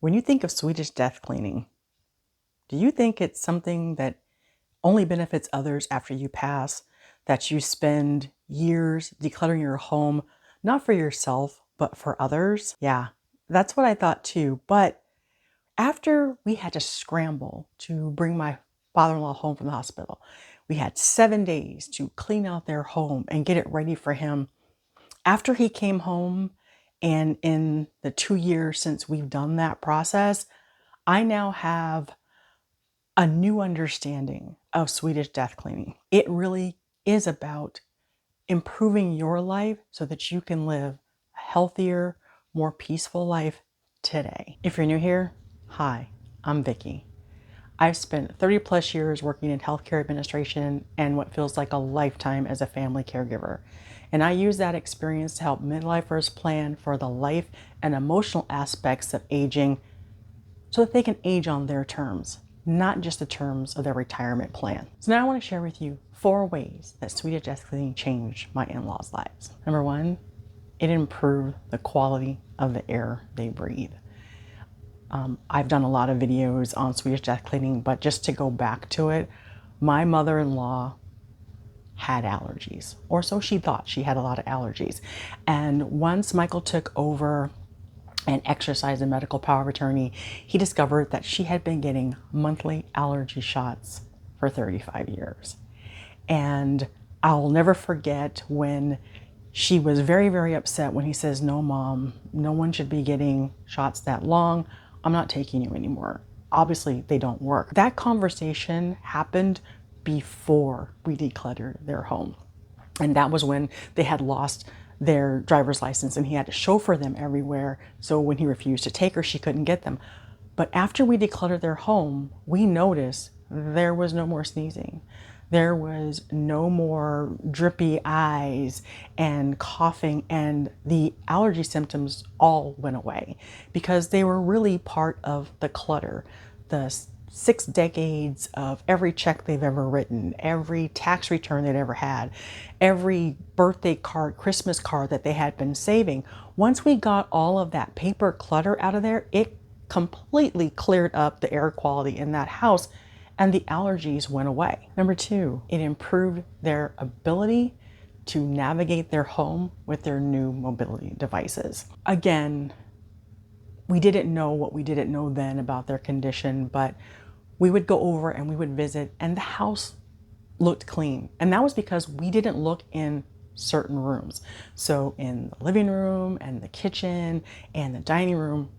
When you think of Swedish death cleaning, do you think it's something that only benefits others after you pass, that you spend years decluttering your home, not for yourself, but for others? Yeah, that's what I thought too. But after we had to scramble to bring my father-in-law home from the hospital, we had 7 days to clean out their home and get it ready for him. After he came home, and in the 2 years since we've done that process, I now have a new understanding of Swedish death cleaning. It really is about improving your life so that you can live a healthier, more peaceful life today. If you're new here, hi, I'm Vicki. I've spent 30 plus years working in healthcare administration and what feels like a lifetime as a family caregiver. And I use that experience to help midlifers plan for the life and emotional aspects of aging so that they can age on their terms, not just the terms of their retirement plan. So now I want to share with you 4 ways that Swedish Death Cleaning changed my in-laws' lives. Number 1, it improved the quality of the air they breathe. I've done a lot of videos on Swedish Death Cleaning, but just to go back to it, my mother-in-law had allergies, or so she thought. She had a lot of allergies. And once Michael took over and exercised a medical power of attorney, he discovered that she had been getting monthly allergy shots for 35 years. And I'll never forget when she was very, very upset when he says, "No, Mom, no one should be getting shots that long. I'm not taking you anymore. Obviously, they don't work." That conversation happened before we decluttered their home. And that was when they had lost their driver's license and he had to chauffeur them everywhere. So when he refused to take her, she couldn't get them. But after we decluttered their home, we noticed there was no more sneezing. There was no more drippy eyes and coughing, and the allergy symptoms all went away because they were really part of the clutter. The 6 decades of every check they've ever written, every tax return they'd ever had, every birthday card, Christmas card that they had been saving. Once we got all of that paper clutter out of there, it completely cleared up the air quality in that house and the allergies went away. Number 2, it improved their ability to navigate their home with their new mobility devices. Again, we didn't know what we didn't know then about their condition, but we would go over and we would visit and the house looked clean. And that was because we didn't look in certain rooms. So in the living room and the kitchen and the dining room,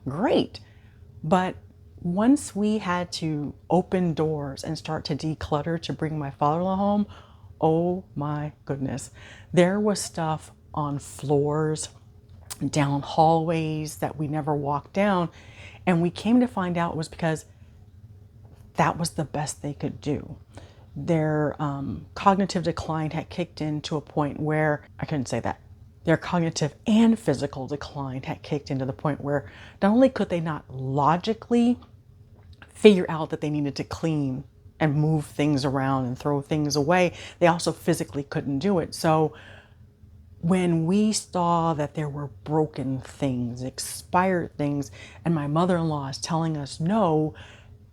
great. But once we had to open doors and start to declutter to bring my father-in-law home, oh my goodness, there was stuff on floors, down hallways that we never walked down. And we came to find out it was because that was the best they could do. Their cognitive decline had kicked in to a point where, I couldn't say that, their cognitive and physical decline had kicked into the point where not only could they not logically figure out that they needed to clean and move things around and throw things away, they also physically couldn't do it. So when we saw that there were broken things, expired things, and my mother-in-law is telling us, "No,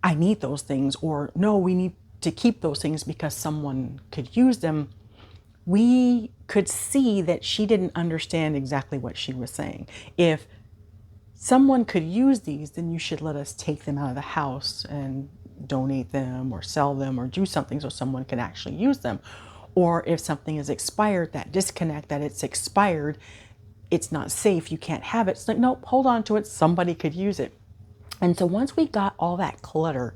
I need those things," or "No, we need to keep those things because someone could use them," we could see that she didn't understand exactly what she was saying. If someone could use these, then you should let us take them out of the house and donate them or sell them or do something so someone can actually use them. Or if something is expired, that disconnect that it's expired, it's not safe, you can't have it. It's like, nope, hold on to it, somebody could use it. And so once we got all that clutter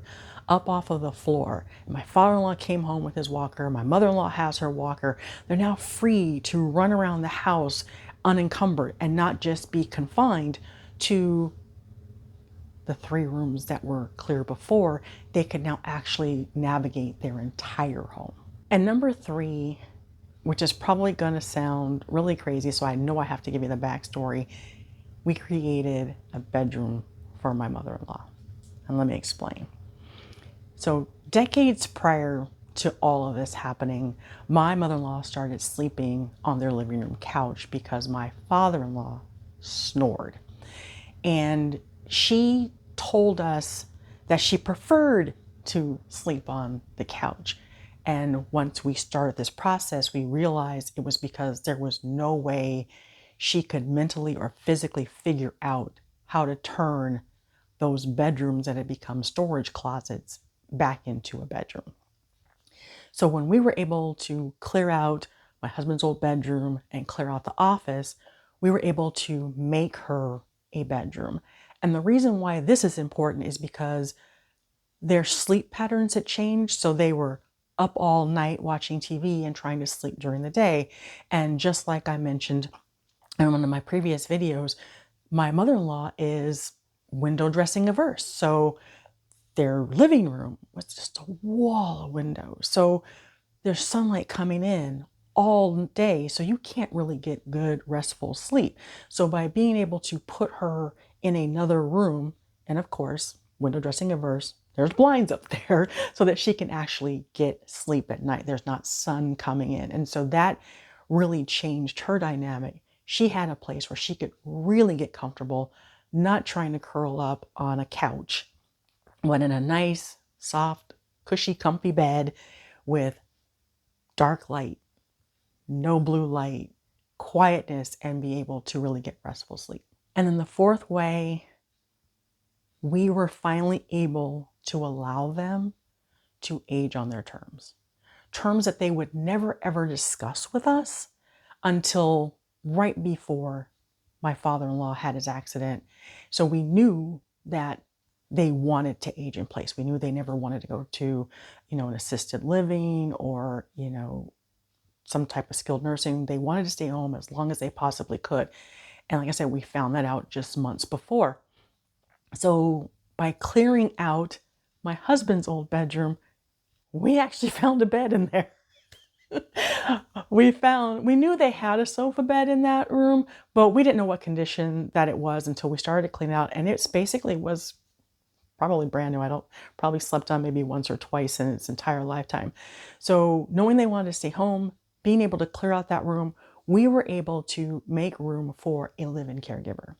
up off of the floor, my father-in-law came home with his walker, my mother-in-law has her walker, they're now free to run around the house unencumbered and not just be confined to the 3 rooms that were clear before. They could now actually navigate their entire home. And number 3, which is probably going to sound really crazy, so I know I have to give you the backstory, we created a bedroom for my mother-in-law. And let me explain. So decades prior to all of this happening, my mother-in-law started sleeping on their living room couch because my father-in-law snored. And she told us that she preferred to sleep on the couch. And once we started this process, we realized it was because there was no way she could mentally or physically figure out how to turn those bedrooms that had become storage closets back into a bedroom. So when we were able to clear out my husband's old bedroom and clear out the office, we were able to make her a bedroom. And the reason why this is important is because their sleep patterns had changed. So they were up all night watching TV and trying to sleep during the day. And just like I mentioned in one of my previous videos, my mother-in-law is window dressing averse. So their living room was just a wall of windows. So there's sunlight coming in all day. So you can't really get good, restful sleep. So by being able to put her in another room, and of course, window dressing averse, there's blinds up there so that she can actually get sleep at night. There's not sun coming in. And so that really changed her dynamic. She had a place where she could really get comfortable, not trying to curl up on a couch, but in a nice, soft, cushy, comfy bed with dark light, no blue light, quietness, and be able to really get restful sleep. And then the fourth way, we were finally able to allow them to age on their terms. Terms that they would never ever discuss with us until right before my father-in-law had his accident. So we knew that they wanted to age in place. We knew they never wanted to go to, an assisted living or, some type of skilled nursing. They wanted to stay home as long as they possibly could. And like I said, we found that out just months before. So by clearing out my husband's old bedroom, we actually found a bed in there. We knew they had a sofa bed in that room, but we didn't know what condition that it was until we started to clean out. And it basically was probably brand new. Probably slept on maybe once or twice in its entire lifetime. So knowing they wanted to stay home, being able to clear out that room, we were able to make room for a live-in caregiver.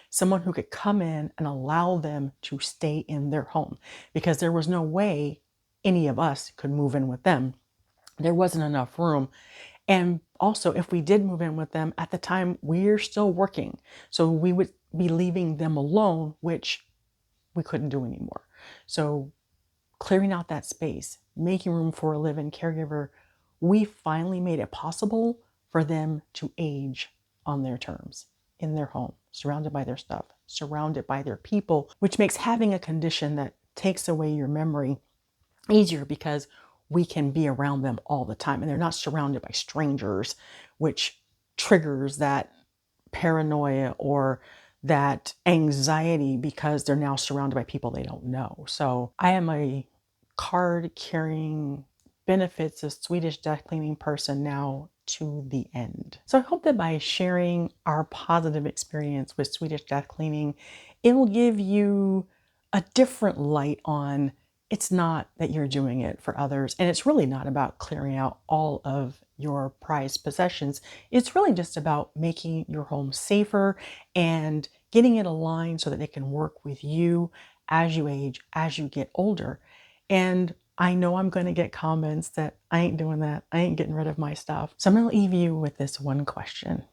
Someone who could come in and allow them to stay in their home, because there was no way any of us could move in with them. There wasn't enough room. And also, if we did move in with them at the time, we're still working. So we would be leaving them alone, which we couldn't do anymore. So clearing out that space, making room for a live-in caregiver, we finally made it possible for them to age on their terms, in their home, surrounded by their stuff, surrounded by their people, which makes having a condition that takes away your memory easier because we can be around them all the time and they're not surrounded by strangers, which triggers that paranoia or that anxiety because they're now surrounded by people they don't know. So I am a card carrying benefits of Swedish Death Cleaning person now to the end. So I hope that by sharing our positive experience with Swedish Death Cleaning, it will give you a different light on it's not that you're doing it for others. And it's really not about clearing out all of your prized possessions. It's really just about making your home safer and getting it aligned so that it can work with you as you age, as you get older. And I know I'm going to get comments that I ain't doing that. I ain't getting rid of my stuff. So I'm going to leave you with this one question,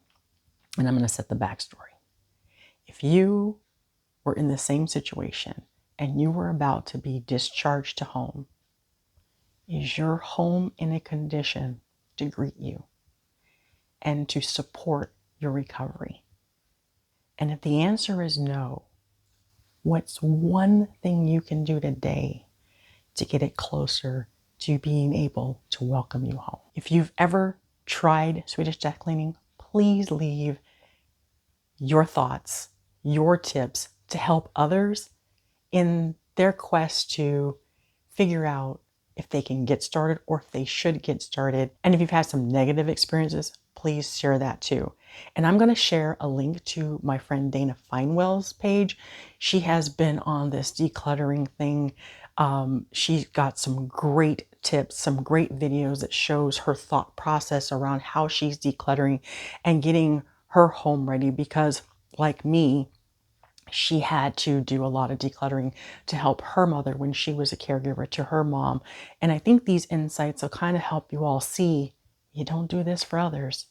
and I'm going to set the backstory. If you were in the same situation and you were about to be discharged to home, is your home in a condition to greet you and to support your recovery? And if the answer is no, what's one thing you can do today to get it closer to being able to welcome you home? If you've ever tried Swedish Death Cleaning, please leave your thoughts, your tips to help others in their quest to figure out if they can get started or if they should get started. And if you've had some negative experiences, please share that too. And I'm going to share a link to my friend Dana Findwell's page. She has been on this decluttering thing. She's got some great tips, some great videos that shows her thought process around how she's decluttering and getting her home ready, because like me, she had to do a lot of decluttering to help her mother when she was a caregiver to her mom. And I think these insights will kind of help you all see you don't do this for others,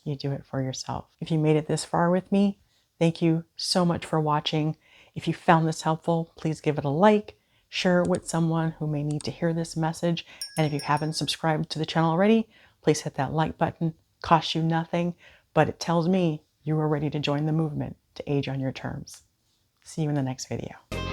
you do it for yourself. If you made it this far with me, thank you so much for watching. If you found this helpful, please give it a like, share it with someone who may need to hear this message. And if you haven't subscribed to the channel already, please hit that like button. Costs you nothing, but it tells me you are ready to join the movement to age on your terms. See you in the next video.